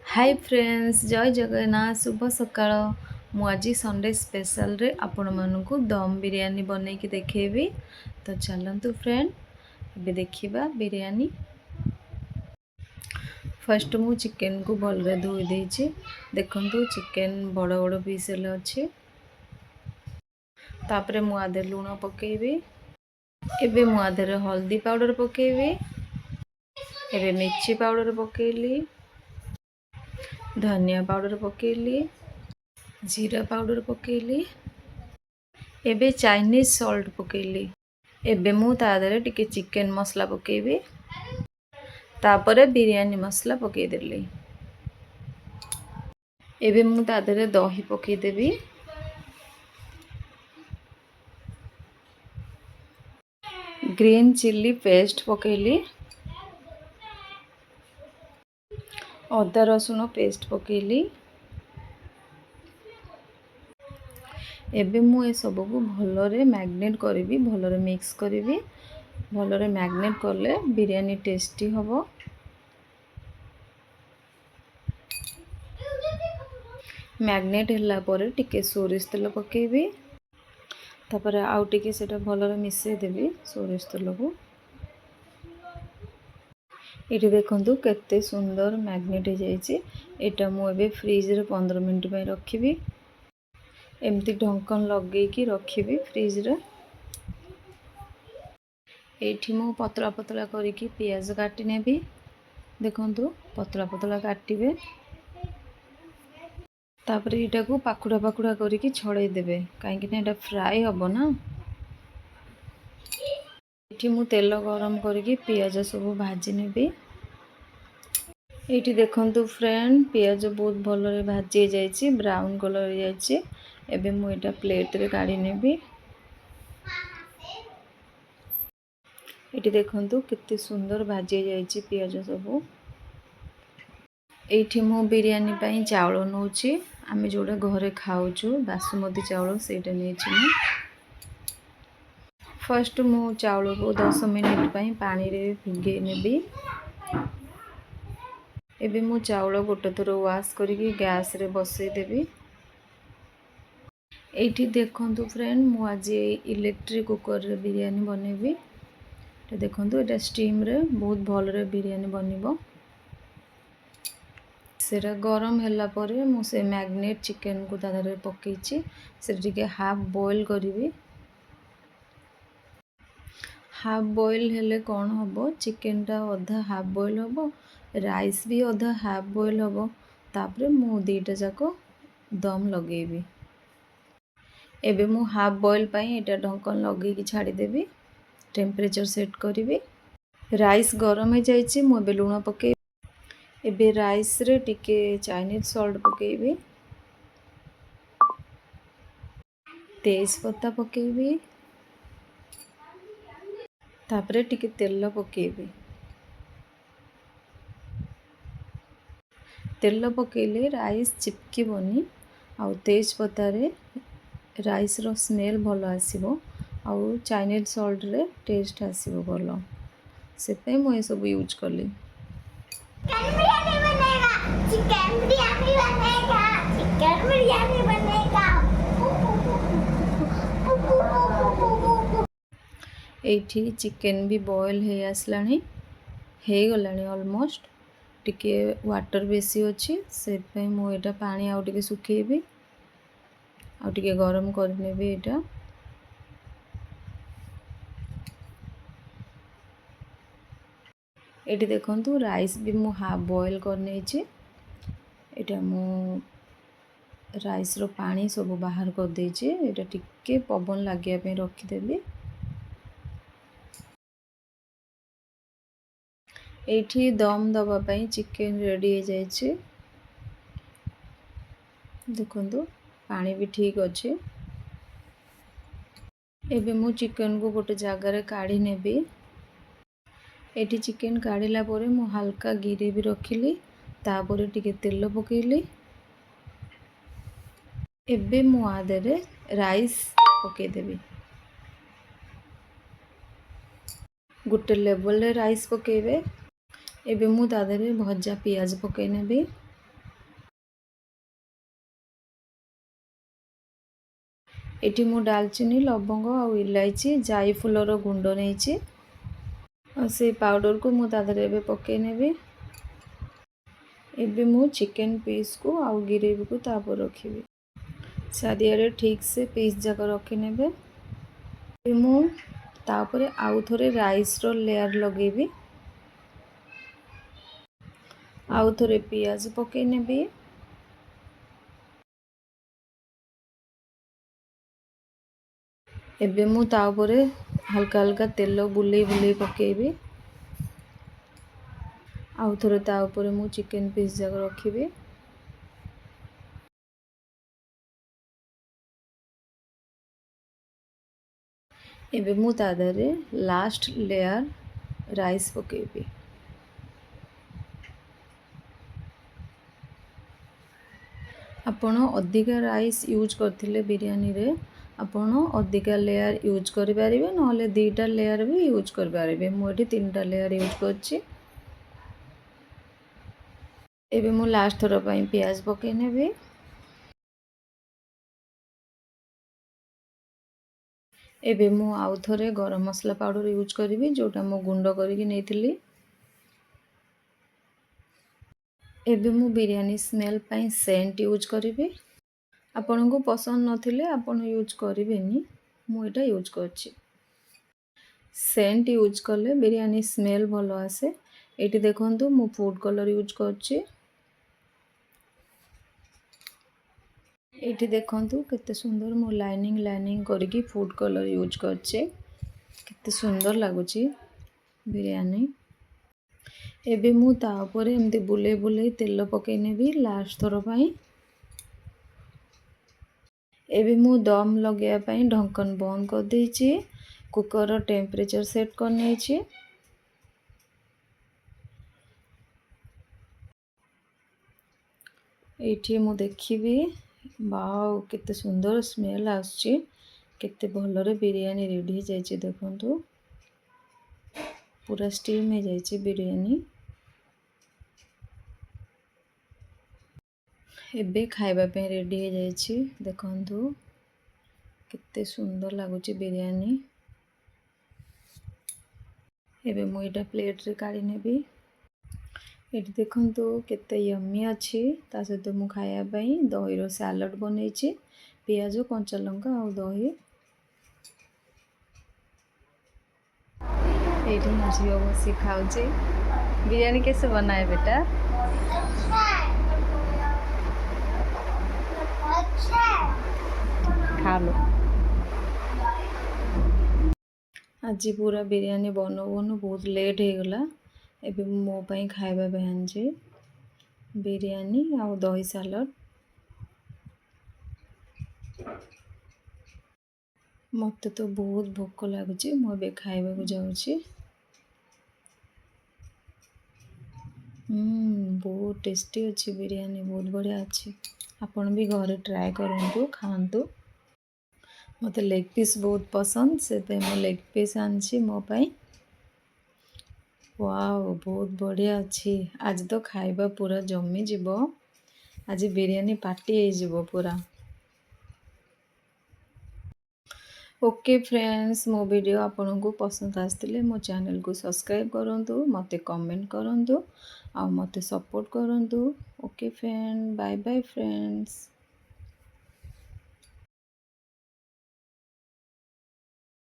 Hi friends जय जगन्नाथ शुभ सकाळ मु आज संडे स्पेशल रे आपण मानकु दम बिरयानी बनै की देखेबी। तो चलंतु फ्रेंड अबे देखिबा बिरयानी। फर्स्ट मु चिकन को भल रे धोई देछि। देखंतु चिकन बड़ बड़ पीस ले अछि। तापरे मु आदे लूण पकेबी। एबे मु आदे हल्दी पाउडर पकेबी। एबे मिर्ची पाउडर पकेली, धनिया पाउडर पकेली, जीरा पाउडर पकेली, एबे चाइनीज सॉल्ट पकेली। एबे मु तादरे टिके चिकन मसला पकेबी। तापरे बिरयानी मसला पके देली। एबे मु तादरे दही पके देबी। ग्रीन चिल्ली पेस्ट पकेली, अदा रसुण पेस्ट पकेली। एबे मु ए सब को भलरे मैग्नेट करिवि, भलरे मिक्स करिवि। भलरे मैग्नेट करले बिरयानी टेस्टी हबो। मैग्नेट हला परे टिके सोरिष तेल पकेबी। तापरे आउ टिके सेटा भलरे मिसै देबी सोरिष तेल को। एटी देखंतु केते सुंदर मैग्नेट हो जाइए। एटा मु एबे फ्रिज रे 15 मिनिट पे रखिबी। एमती ढक्कन लगे कि रखिबी फ्रिज रे। एठी मु पतला पतला करिकी प्याज काटी नेबी। देखंतु पतला पतला काटिबे। तापरे एटा को पाखुड़ा पाखुड़ा करिकी छड़ाई देबे, काहेकि ना एटा फ्राई हबो ना। एठी मु तेल गरम करिकी प्याज सब भाजी नेबी। एठी देखंतु फ्रेंड प्याज बहुत भलरे भाजी जाइए, ब्राउन कलर जाइए। एबे मु एटा प्लेट रे काढी नेबी। एठी देखंतु कितने सुंदर भाजी जाइए प्याज सब। एठी मु बिरयानी पई चावल नौची। आमे जोडा घरे खाउछु बासमती चावल सेटा नेछि मु। फर्स्ट मु चावल को 10 मिनिट पई पानी रे भिगे नेबी। एबे मु चावल गोटे थोर वाश करिकी गैस रे बसई देबी। एठी देखंतु फ्रेंड मु आज इलेक्ट्रिक कुकर रे बिरयानी बनेबी। तो देखंतु एटा स्टीम रे बहुत भल रे बिरयानी बनिबो। सेटा गरम हैला परे मु से मैग्नेट चिकन को तादरे पकेछि। से टिके हाफ बॉईल करिवि। हाफ बॉईल हेले कौन हबो, चिकन टा अधा हाफ बॉईल हबो, राइस भी अधा हाफ बॉईल हबो। तापरे मु दीटा जाको दम लगेबी। एबे मु हाफ बॉईल पई एटा ढक्कन लगे कि छाडी देबी। Temperature set करिवि। राइस गरम हो जाइछि। मु एबे लूण पके। एबे राइस रे टिके चाइनीज सॉल्ट पकेबी, तेज पत्ता पकेबी, तापरे टिके तेल पकेबी। तेल पकेले राइस चिपकी बनी। आउ तेज पत्ता रे राइस रो स्मेल भल आसीबो। आउ चाइनीज सॉल्ट रे टेस्ट आसीबो भल। से पे मु ए सब यूज करली। चिकन बिरयानी बनेगा, चिकन बिरयानी बनेगा। एठी चिकन भी बॉईल हे आसलानी, हे गलानी ऑलमोस्ट। टिके वाटर बेसी अछि, से पे मु एटा पानी आउ टिके सुखेबी। आउ टिके गरम कर नेबी एटा। एटी देखंतु राइस भी मु हाफ बॉईल कर नेछि। एटा मु राइस रो पानी सब बाहर कर देछि। एटा टिके पवन लागिया पे रखि देबी। एठी दम दबा पई चिकन रेडी हो जाइछि। देखंतु पानी भी ठीक अछि। एबे मु चिकन को गोटे जगह रे काढी नेबी। एठी चिकन काढिला परे मु हल्का गिरे भी रखिली। तापरे टिके तेल पकेली। एबे मु आदरे राइस पके देबी। गोटे लेवल रे राइस पकेबे। एबे मु तादरे भजा प्याज पके नेबी। ଏଠି ମୁଁ ଡାଲଚିନି ଲବଙ୍ଗ ଆଉ ଇଲାଇଚି ଜାଇ ଫୁଲର ଗୁଣ୍ଡ ନେଇଛି। ଆଉ ସେଇ ପାଉଡ଼ରକୁ ମୁଁ ତା ଦେହରେ ଏବେ ପକାଇ ନେବି। ଏବେ ମୁଁ ଚିକେନ୍ ପିସ୍କୁ ଆଉ ଗ୍ରେଭିକୁ ତାପରେ ରଖିବି। ଚାରିଆଡ଼େ ଠିକ୍ ସେ ପିସ୍ ଯାକ ରଖିନେବେ। ମୁଁ ତାପରେ ଆଉ ଥରେ ରାଇସ୍ର ଲେୟାର ଲଗେଇବି। ଆଉ ଥରେ ପିଆଜ ପକାଇ ନେବି। ଏବେ ମୁଁ ତା ଉପରେ ହାଲକା ହାଲକା ତେଲ ବୁଲେଇ ବୁଲେଇ ପକାଇବି। ଆଉ ଥରେ ତା ଉପରେ ମୁଁ ଚିକେନ୍ ପିସ୍ ଯାକ ରଖିବି। ଏବେ ମୁଁ ତା ଦେହରେ ଲାଷ୍ଟ ଲେୟାର ରାଇସ୍ ପକାଇବି। ଆପଣ ଅଧିକା ରାଇସ୍ ୟୁଜ୍ କରିଥିଲେ ବିରିୟାନୀରେ ଆପଣ ଅଧିକା ଲେୟାର ୟୁଜ୍ କରିପାରିବେ, ନହେଲେ 2ଟା ଲେୟାର ବି ୟୁଜ୍ କରିପାରିବେ। ମୁଁ ଏଠି 3ଟା ଲେୟାର ୟୁଜ୍ କରିଛି। ଏବେ ମୁଁ ଲାଷ୍ଟ ଥର ପାଇଁ ପିଆଜ ପକାଇ ନେବି। ଏବେ ମୁଁ ଆଉ ଥରେ ଗରମ ମସଲା ପାଉଡ଼ର ୟୁଜ୍ କରିବି, ଯେଉଁଟା ମୁଁ ଗୁଣ୍ଡ କରିକି ନେଇଥିଲି। ଏବେ ମୁଁ ବିରିୟାନୀ ସ୍ମେଲ୍ ପାଇଁ ସେଣ୍ଟ ୟୁଜ୍ କରିବି। ଆପଣଙ୍କୁ ପସନ୍ଦ ନଥିଲେ ଆପଣ ୟୁଜ୍ କରିବେନି, ମୁଁ ଏଇଟା ୟୁଜ୍ କରିଛି। ସେଣ୍ଟ ୟୁଜ୍ କଲେ ବିରିୟାନୀ ସ୍ମେଲ୍ ଭଲ ଆସେ। ଏଇଠି ଦେଖନ୍ତୁ ମୁଁ ଫୁଡ଼୍ କଲର୍ ୟୁଜ୍ କରୁଛି। ଏଇଠି ଦେଖନ୍ତୁ କେତେ ସୁନ୍ଦର ମୁଁ ଲାଇନିଂ କରିକି ଫୁଡ଼୍ କଲର୍ ୟୁଜ୍ କରିଛି। କେତେ ସୁନ୍ଦର ଲାଗୁଛି ବିରିୟାନୀ। ଏବେ ମୁଁ ତା ଉପରେ ଏମିତି ବୁଲେଇ ବୁଲେଇ ତେଲ ପକାଇ ନେବି ଲାଷ୍ଟ ଥର ପାଇଁ। ଏବେ ମୁଁ ଦମ୍ ଲଗାଇବା ପାଇଁ ଢକ୍କନ ବନ୍ଦ କରିଦେଇଛି। କୁକରର ଟେମ୍ପରେଚର୍ ସେଟ୍ କରିନେଇଛି। ଏଇଠି ମୁଁ ଦେଖିବି, ୱାଓ କେତେ ସୁନ୍ଦର ସ୍ମେଲ୍ ଆସୁଛି। କେତେ ଭଲରେ ବିରିୟାନୀ ରେଡ଼ି ହେଇଯାଇଛି ଦେଖନ୍ତୁ। ପୁରା ଷ୍ଟିମ୍ ହେଇଯାଇଛି ବିରିୟାନୀ। ଏବେ ଖାଇବା ପାଇଁ ରେଡ଼ି ହେଇଯାଇଛି ଦେଖନ୍ତୁ। କେତେ ସୁନ୍ଦର ଲାଗୁଛି ବିରିୟାନୀ। ଏବେ ମୁଁ ଏଇଟା ପ୍ଲେଟ୍ରେ କାଢ଼ି ନେବି। ଏଠି ଦେଖନ୍ତୁ କେତେ ୟମ୍ମି ଅଛି। ତା ସହିତ ମୁଁ ଖାଇବା ପାଇଁ ଦହିର ସାଲାଡ଼ ବନେଇଛି। ପିଆଜ କଞ୍ଚା ଲଙ୍କା ଆଉ ଦହି। ଏଇଠି ମୋ ଝିଅ ବସି ଖାଉଛି। बिरयानी कैसे बनाए बेटा? खा लो। आज पूरा बिरयानी बनो बनो बहुत लेट हो गला। एबे मो ପାଇଁ ଖାଇବା ପାଇଁ ଆଣିଛି ବିରିୟାନୀ ଆଉ ଦହି ସାଲାଡ଼। ମୋତେ ତ ବହୁତ ଭୋକ ଲାଗୁଛି, ମୁଁ ଏବେ ଖାଇବାକୁ ଯାଉଛି। ବହୁତ ଟେଷ୍ଟି ଅଛି ବିରିୟାନୀ, ବହୁତ ବଢ଼ିଆ ଅଛି। ଆପଣ ବି ଘରେ ଟ୍ରାଏ କରନ୍ତୁ, ଖାଆନ୍ତୁ। ମୋତେ ଲେଗ୍ ପିସ୍ ବହୁତ ପସନ୍ଦ, ସେଥିପାଇଁ ମୁଁ ଲେଗ୍ ପିସ୍ ଆଣିଛି ମୋ ପାଇଁ। ୱାଓ ବହୁତ ବଢ଼ିଆ ଅଛି। ଆଜି ତ ଖାଇବା ପୁରା ଜମିଯିବ। ଆଜି ବିରିୟାନୀ ପାର୍ଟି ହେଇଯିବ ପୁରା। ଓକେ ଫ୍ରେଣ୍ଡସ୍, ମୋ ଭିଡ଼ିଓ ଆପଣଙ୍କୁ ପସନ୍ଦ ଆସିଥିଲେ ମୋ ଚ୍ୟାନେଲକୁ ସବସ୍କ୍ରାଇବ୍ କରନ୍ତୁ, ମୋତେ କମେଣ୍ଟ କରନ୍ତୁ ଆଉ ମୋତେ ସପୋର୍ଟ କରନ୍ତୁ। Okay friend, bye bye friends.